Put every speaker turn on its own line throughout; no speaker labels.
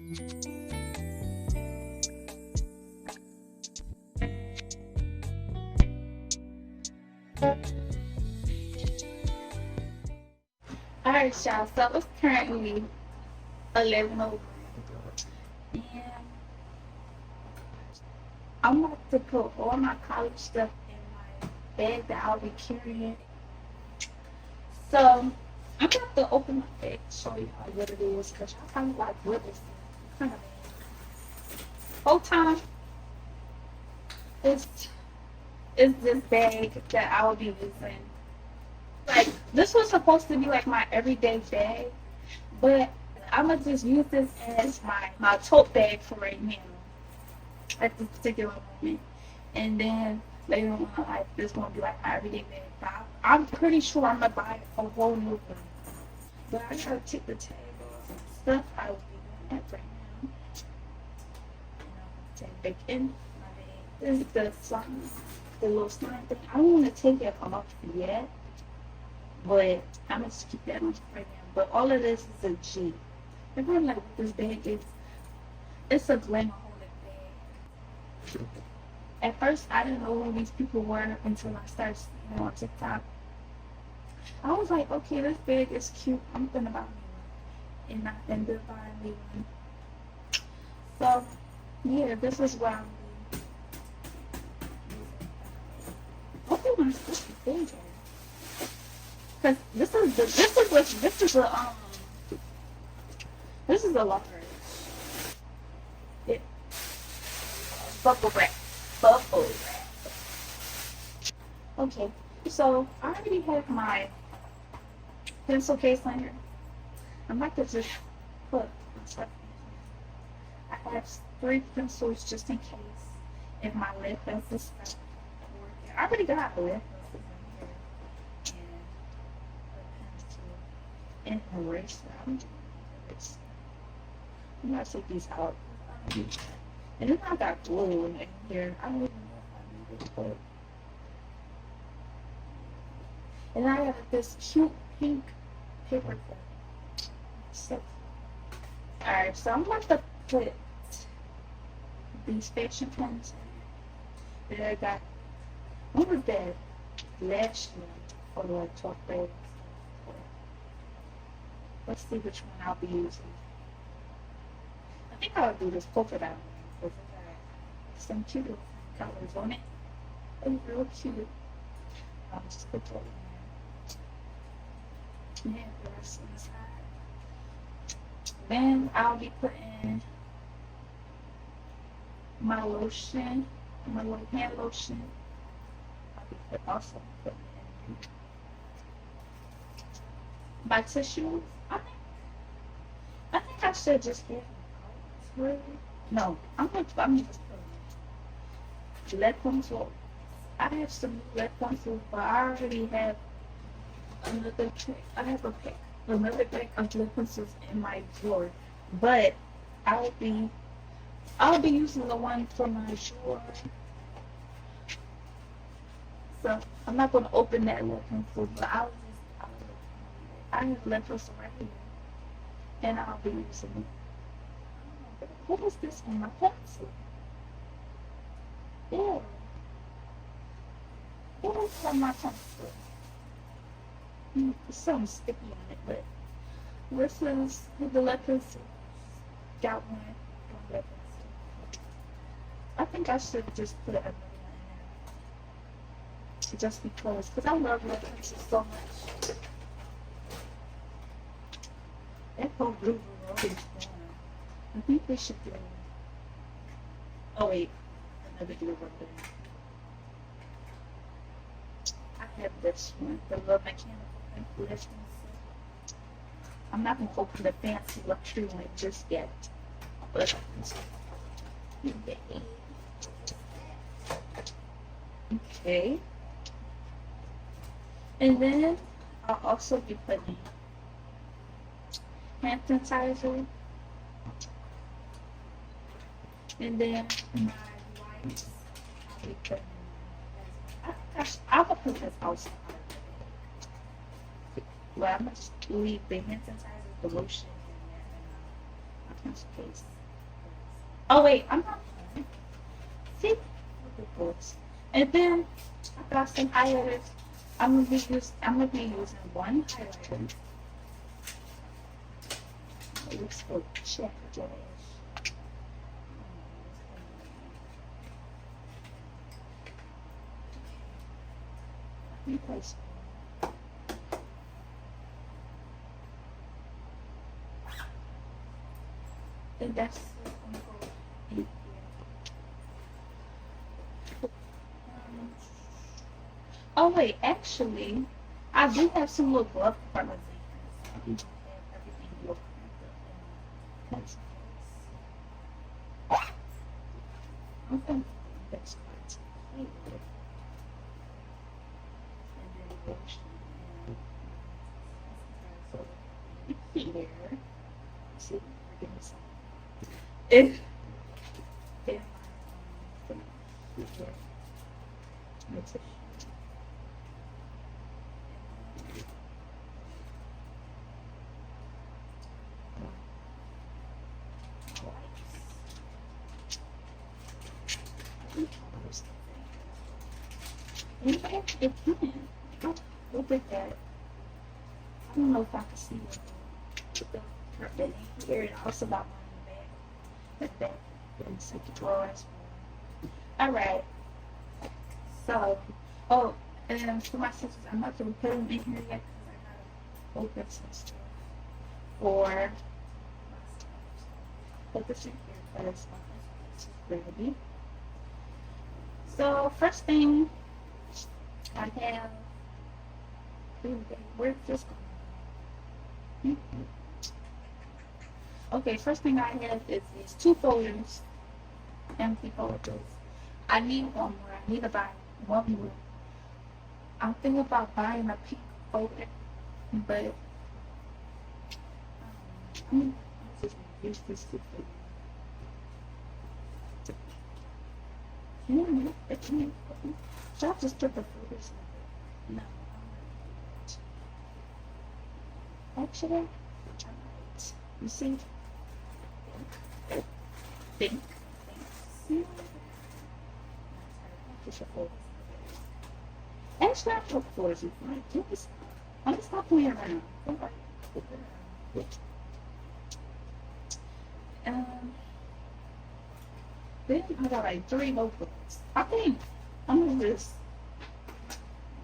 Alright, y'all. So it's currently 11:01, and I'm about to put all my college stuff in my bag that I'll be carrying. So I'm about to open my bag, show you what it is, because y'all probably like, what is it? Kind of whole time is is this bag that I will be using. Like, this was supposed to be like my everyday bag, but I'm gonna just use this as my tote bag for right now at this particular moment. And then later on in life, this gonna be like my everyday bag. But I'm pretty sure I'm gonna buy a whole new one. But I gotta take the tag off and stuff. I will be doing that right now. Take it back in my bag. This is the slime, the little slime thing. I don't want to take it off yet, but I'm gonna just keep that on right now. But all of this is a G. Everyone like what this bag is. It's a glam-aholic bag. At first, I didn't know who these people were until I started seeing them on TikTok. I was like, okay, this bag is cute. I'm gonna buy me one, and I ended up buying me one. So yeah, this is what I'm hopefully my stuff is big. Cause this is a large. It, bubble wrap. Bubble wrap. Okay, so I already have my pencil case on here. I'm about to just put my stuff in here. I have 3 pencils just in case if my lead pencil stops working. I already got a lead pencil in here and a pencil and an eraser. I'm gonna take these out. And then I got glue in here. I don't even know if I need it, but. And I have this cute pink paper clip. So, alright, so I'm about to put these fashion pens in that I got. What was that last year for like 12th grade? Let's see which one I'll be using. I think I would do this polka dot one because it got some cute little colors on it. It's real cute. I'll just put that in there. Yeah, the rest on the side. Then I'll be putting my lotion, my little hand lotion. I'll be also putting in my tissues. I think I should just get them out. No, I'm just putting lead pencil. I have some lead pencils, but I already have another pack. I have another pack of lead pencils in my drawer. But I'll be using the one from my drawer. So I'm not gonna open that lead pencil, but I have lead pencil right here. And I'll be using it. What is this on my pencil? Yeah. What is on my pencil? There's something sticky on it, but this is the lead pencil. Got one lead pencil. I think I should just put another one in there. Just because I love lead pencils so much. That whole group will always gone. I think we should do. Oh wait, another glue up there. I have this one, the little mechanical pencil. I'm not gonna open the fancy luxury one just yet. But okay. And then I'll also be putting hand sanitizer, and then my wipes. I'll be putting. I'll put this outside. But I'm gonna leave the hand sanitizer, the lotion, case. Oh wait, I'm not. See, look at this. And then I got some highlighters. I'm gonna be using one highlighter. It looks for check Let me place and that's gonna go in here. Oh wait, actually, I do have some little glove compartments in here. So I do have everything real cranked up in my okay. That's quite here. And then wash and here. See, we're getting some. If my here. That's it. It can. Look at that. I don't know if I can see the carpet in here. And also got one in the back. In the second drawer as well. Alright. So, oh, and for my sisters, I'm not going to put them in here yet because I got to open some stuff for my sisters. Put this in here because it's ready. So, first thing I have, where's this going? Okay, first thing I have is these 2 folders, empty folders. I need one more. I need to buy one more. I'm thinking about buying a pink folder, but I'm just gonna use this to put. Should I just put the folders in? No. Actually, I might. You see? Think. See? Actually, I put folders in front. I'm just not playing around. Then I got like 3 notebooks. I think I'm gonna just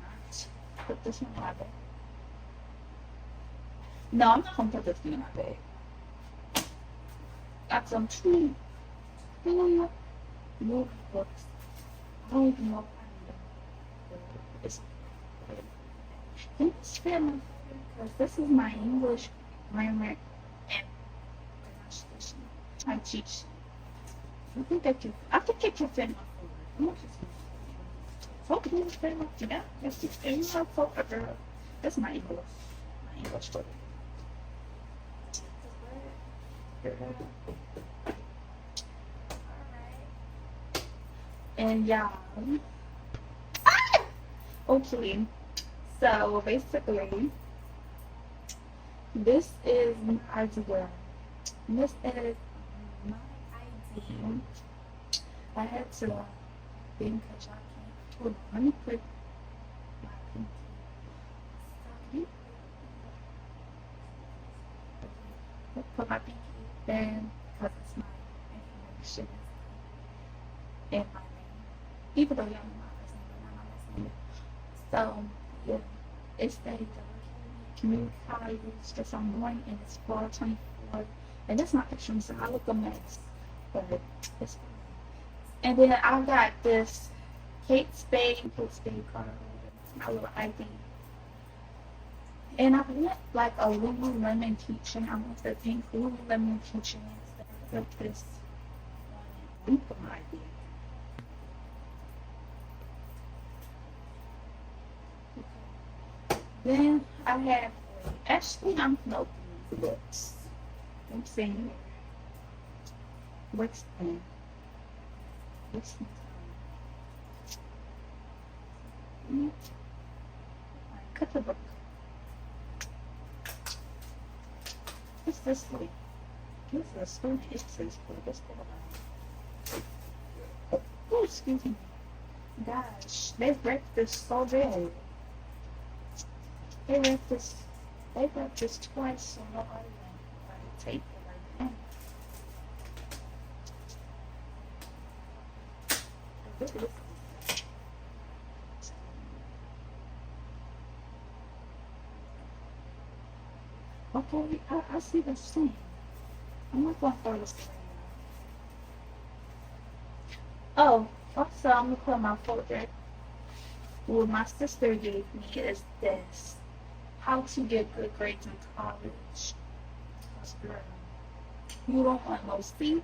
not put this in my bag. No, I'm not gonna put this in my bag. Got some 2 notebooks. I don't even know if it's can you spare my because this is my English grammar and pronunciation. I teach. I think it can fit my folder. Hopefully it's fit my yeah. It's in my folder, girl. That's my English. My English folder. And yeah. Okay. So basically, this is my idea. This is my idea. I had to think because I can't. Hold on, let me put my pinky. Put my pinky in because it's my information in my name. Even though y'all know my first name, but not my last name. So, yeah, it's the community college that I'm going, and it's 424. And that's not extreme, so I look a mess, but it's fine. And then I got this Kate Spade card, my little ID. And I want like a Lululemon keychain. I want the pink Lululemon keychain instead of this one. Look at my ID. Then I have, actually I'm opening these books. I'm seeing what's in. What's in cut the book. What's this way? This is a spoon pieces for this one. Oh, excuse me. Gosh, they wrecked this so bad. They wrecked this. They wrecked this twice, so nobody went. Take it like that. Okay, I see the same. I'm not gonna throw this away. Oh, also I'm gonna put my folder. What my sister gave me is this. How to get good grades in college. Because girl, you don't want no C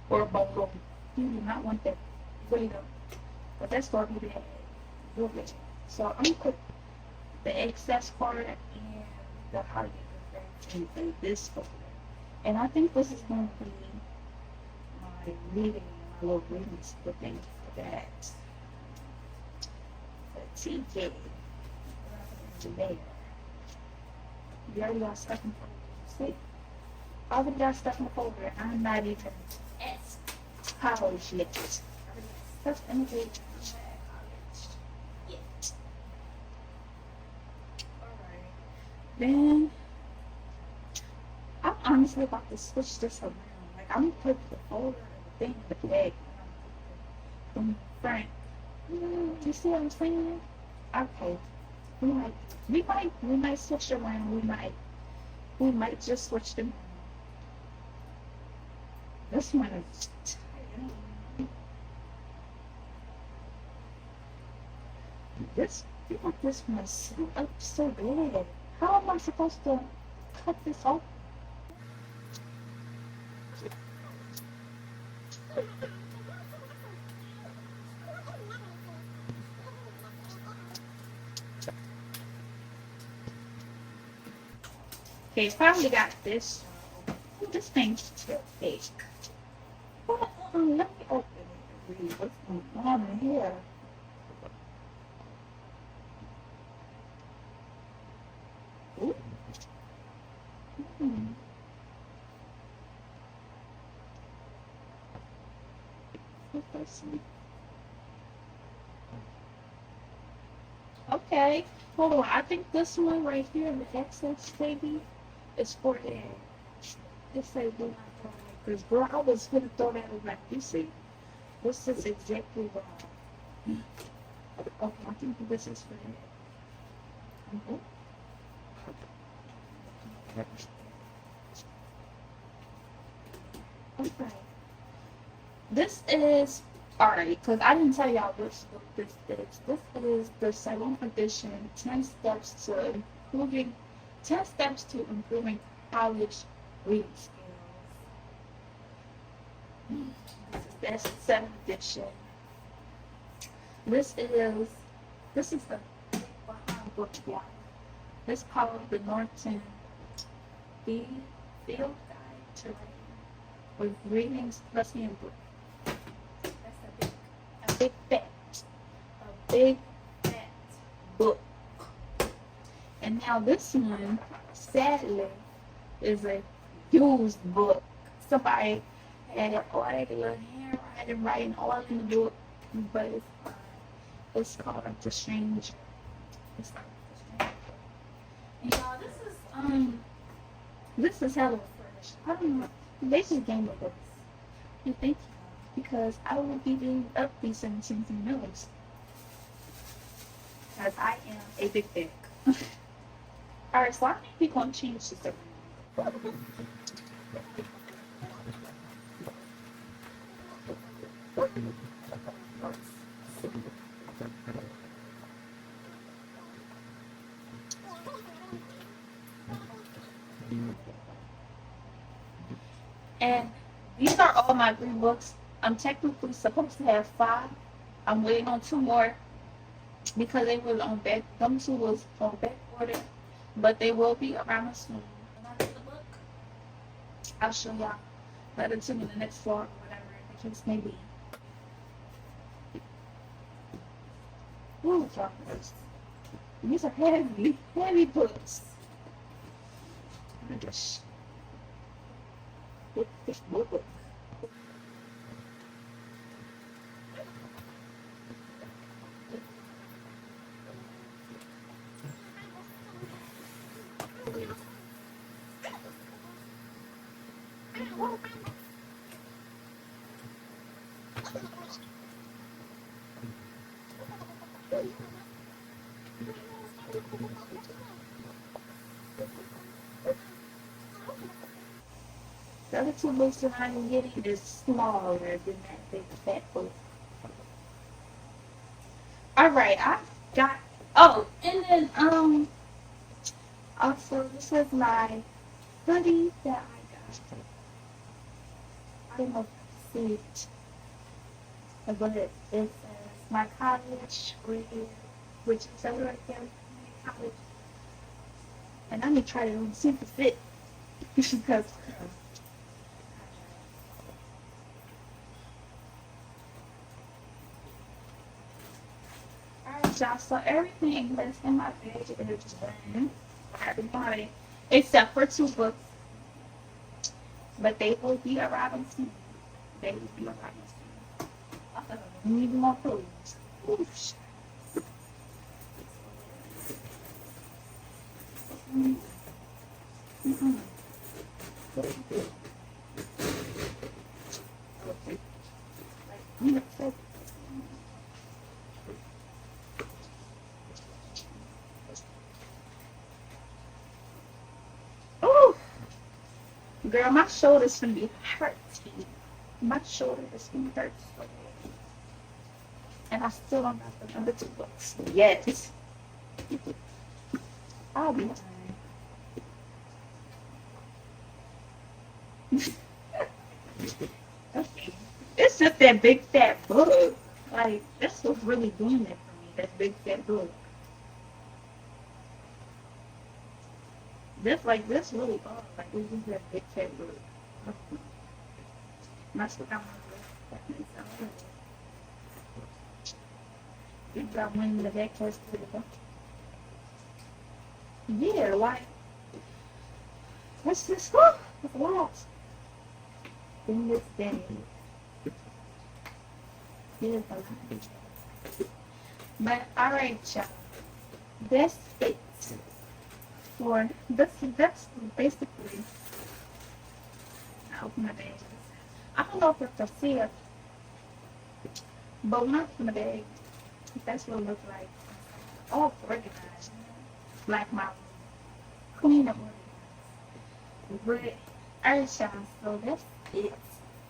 or bubble. You do not want that. Really don't. But that's gonna be bad. Real bad. So I'm gonna put the excess part and the how to get good grades in this folder. And I think this is going to be my reading, my little reading thing for that. Let's see, yeah. There. You already got stuff in the folder. See? I already got stuff in the folder. I'm not even at college yet. Stuff in the folder. Yet. Alright. Then I'm honestly about to switch this around. Like I'm gonna put the folder and the thing in the bag and I'm gonna put the front. You see what I'm saying? Okay. We might switch around. We might just switch them. This one is tight. You want this one set up so bad. How am I supposed to cut this off? Okay, finally got this. Oh, this thing's too big. Hold on, let me open it and read what's going on in here. Ooh. Hmm. Let's see. Okay, hold on. I think this one right here, the excess baby, is for that. This say do not throw that. Because girl, I was gonna throw that away. You see, this is exactly wrong. Okay, I think this is for that. Okay. This is alright, because I didn't tell y'all which book this is. This is the second edition, 10 steps to improving college reading skills. That's the seventh edition. This is the behind book, y'all. This called the Norton B. Field Guide to Reading with readings plus handbook. That's a big fat book. And now this one, sadly, is a used book. Somebody had all that little handwriting, writing all in the book, but it's fine. It's called The Stranger. It's called The Stranger. And y'all, this is hella fresh. I don't know. They just gave me this. And thank you. Because I will be doing up these 17 minutes. Because I am a big dick. Alright, so I think we're going to change this around. And these are all my 3 books. I'm technically supposed to have 5. I'm waiting on 2 more because they were on back. Them 2 was on back order, but they will be around soon. When I get the book, I'll show y'all. Let it to me in the next vlog or whatever the case may be. Ooh, y'all. These are heavy books. Ooh, The other two books that I'm getting is smaller than that big fat book. Alright, I got oh, and then also this is my hoodie that I got. I don't know if you see it, but it says my college career, which is over right there, college. And I'm gonna try to see if it fit because alright y'all, so everything that's in my bag is done. Everybody except for two books, but they will be arriving soon. They will be arriving soon. Need more clothes. Oof. Mm-mm. Oh, girl, my shoulder's gonna be hurting. My shoulder is gonna hurt so bad. And I still don't have the number two books yet. I'll be fine. It's just that big fat book. Like, that's what's really doing it for me. That big fat book. This really odd. Like, it's just that big fat book. That's what I want to do. You got one in the back first. Yeah, like, what's this? What's that? In this day. Yeah, but alright, y'all. That's it for that's basically. I open my bag. I don't know if it's a seal, but when I open the bag, that's what it looks like. All organized, like my clean up organized. But alright, y'all. So that's it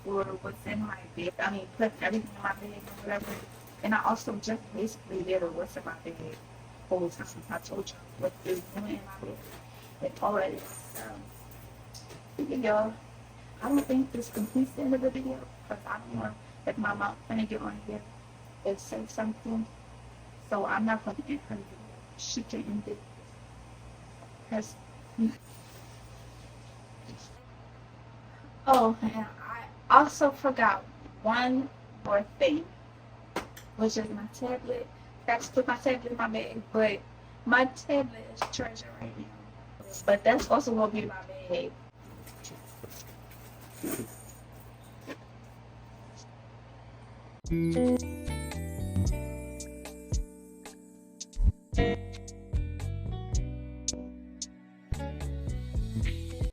for what's in my bag. I mean, put everything in my bag or whatever. And I also just basically did a what's in my bag whole time since I told you what is going in my bag. And all that is. Y'all, I don't think this completes the end of the video because I don't know if my mom's gonna get on here and say something. So I'm not gonna end her video. She can end it. Because oh, and I also forgot one more thing, which is my tablet. I just put my tablet in my bag, but my tablet is treasure right now. But that's also gonna be in my bag.